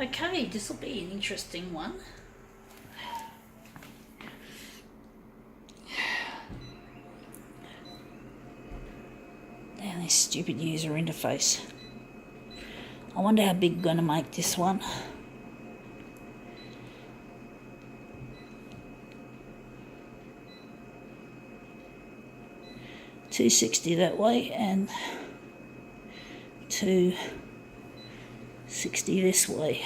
Okay, this will be an interesting one. Damn, this stupid user interface. I wonder how big I'm going to make this one. $260 that way and $260 this way.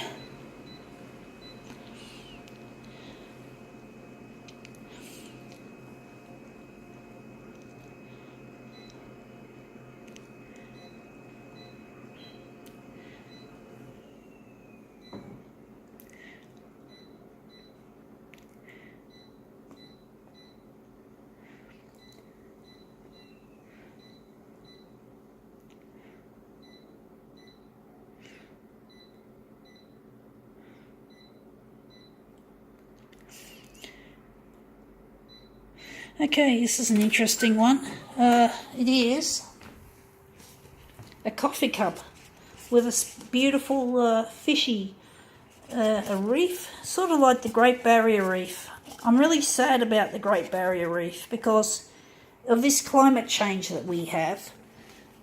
Okay, this is an interesting one. It is a coffee cup with a beautiful fishy a reef, sort of like the Great Barrier Reef. I'm really sad about the Great Barrier Reef because of this climate change that we have.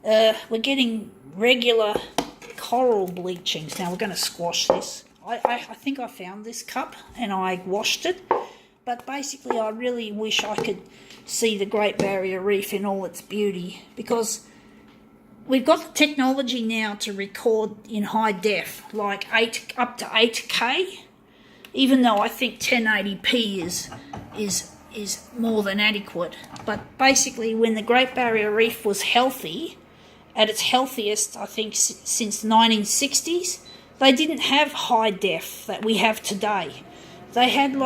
We're getting regular coral bleachings. Now we're going to squash this. I think I found this cup and I washed it. But basically, I really wish I could see the Great Barrier Reef in all its beauty, because we've got the technology now to record in high def, like up to 8K, even though I think 1080p is more than adequate. But basically, when the Great Barrier Reef was healthy, at its healthiest, I think since the 1960s, they didn't have high def that we have today. They had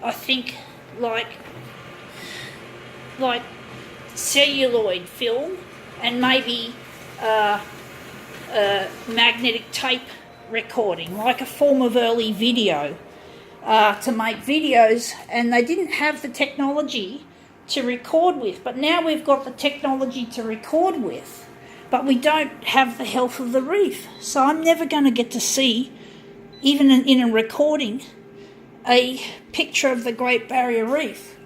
I think like celluloid film and maybe magnetic tape recording, like a form of early video to make videos, and they didn't have the technology to record with. But now we've got the technology to record with, but we don't have the health of the reef. So I'm never going to get to see, even in a recording, a picture of the Great Barrier Reef.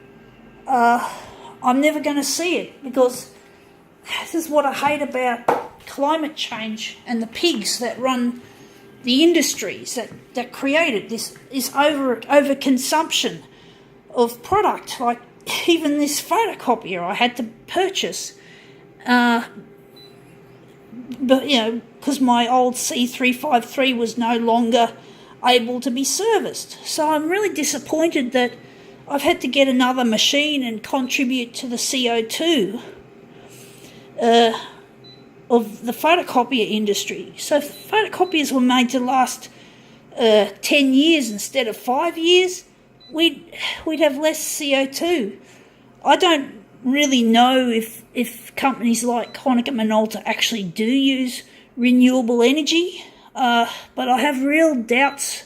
I'm never going to see it, because this is what I hate about climate change and the pigs that run the industries that create it. This is overconsumption of product. Like even this photocopier I had to purchase, but because my old C353 was no longer able to be serviced. So I'm really disappointed that I've had to get another machine and contribute to the CO2 of the photocopier industry. So if photocopiers were made to last 10 years instead of 5 years, we'd have less CO2. I don't really know if companies like Konica Minolta actually do use renewable energy. But I have real doubts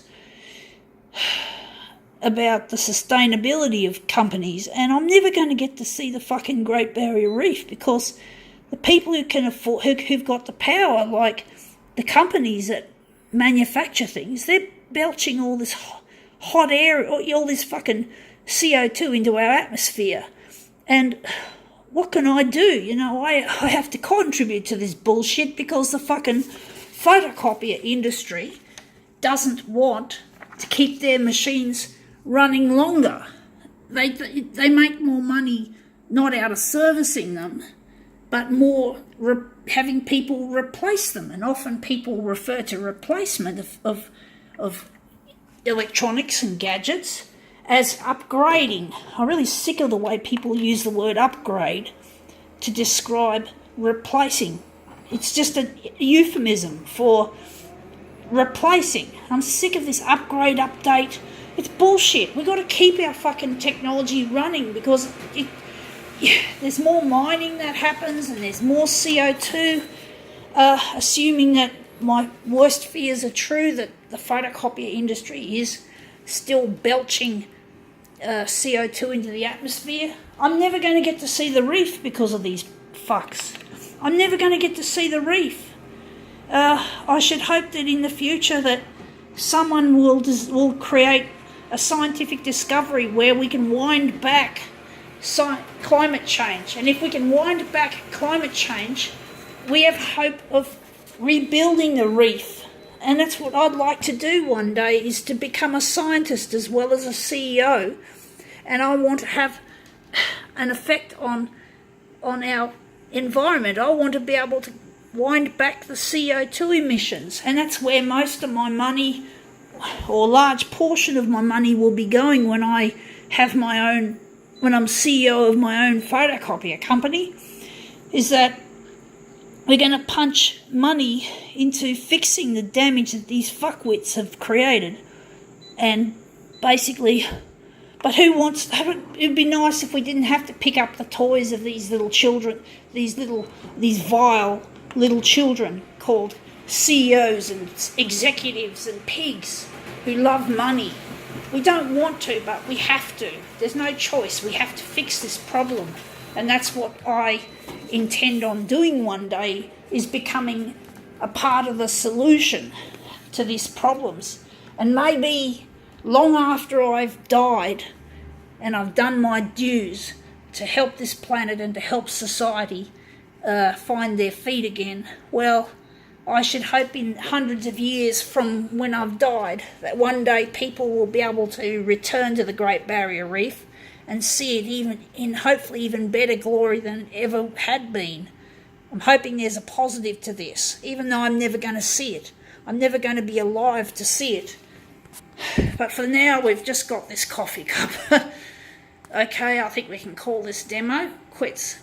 about the sustainability of companies, and I'm never going to get to see the fucking Great Barrier Reef, because the people who can afford, who've got the power, like the companies that manufacture things, they're belching all this hot air, all this fucking CO2 into our atmosphere. And what can I do? I have to contribute to this bullshit because the fucking photocopier industry doesn't want to keep their machines running longer. They make more money not out of servicing them, but more having people replace them. And often people refer to replacement of electronics and gadgets as upgrading. I'm really sick of the way people use the word upgrade to describe replacing. It's just a euphemism for replacing. I'm sick of this upgrade, update. It's bullshit. We've got to keep our fucking technology running, because there's more mining that happens and there's more CO2. Assuming that my worst fears are true, that the photocopier industry is still belching CO2 into the atmosphere, I'm never going to get to see the reef because of these fucks. I'm never going to get to see the reef. I should hope that in the future that someone will create a scientific discovery where we can wind back climate change. And if we can wind back climate change, we have hope of rebuilding the reef. And that's what I'd like to do one day, is to become a scientist as well as a CEO. And I want to have an effect on our environment. I want to be able to wind back the CO2 emissions. And that's where most of my money, or a large portion of my money, will be going when I have my own, when I'm CEO of my own photocopier company, is that we're going to punch money into fixing the damage that these fuckwits have created. And basically, but who wants, it'd be nice if we didn't have to pick up the toys of these little children, these vile little children called CEOs and executives and pigs who love money. We don't want to, but we have to. There's no choice. We have to fix this problem. And that's what I intend on doing one day, is becoming a part of the solution to these problems. And maybe long after I've died and I've done my dues to help this planet and to help society find their feet again, well, I should hope in hundreds of years from when I've died that one day people will be able to return to the Great Barrier Reef and see it even in hopefully even better glory than it ever had been. I'm hoping there's a positive to this, even though I'm never going to see it. I'm never going to be alive to see it. But for now, we've just got this coffee cup. Okay, I think we can call this demo quits.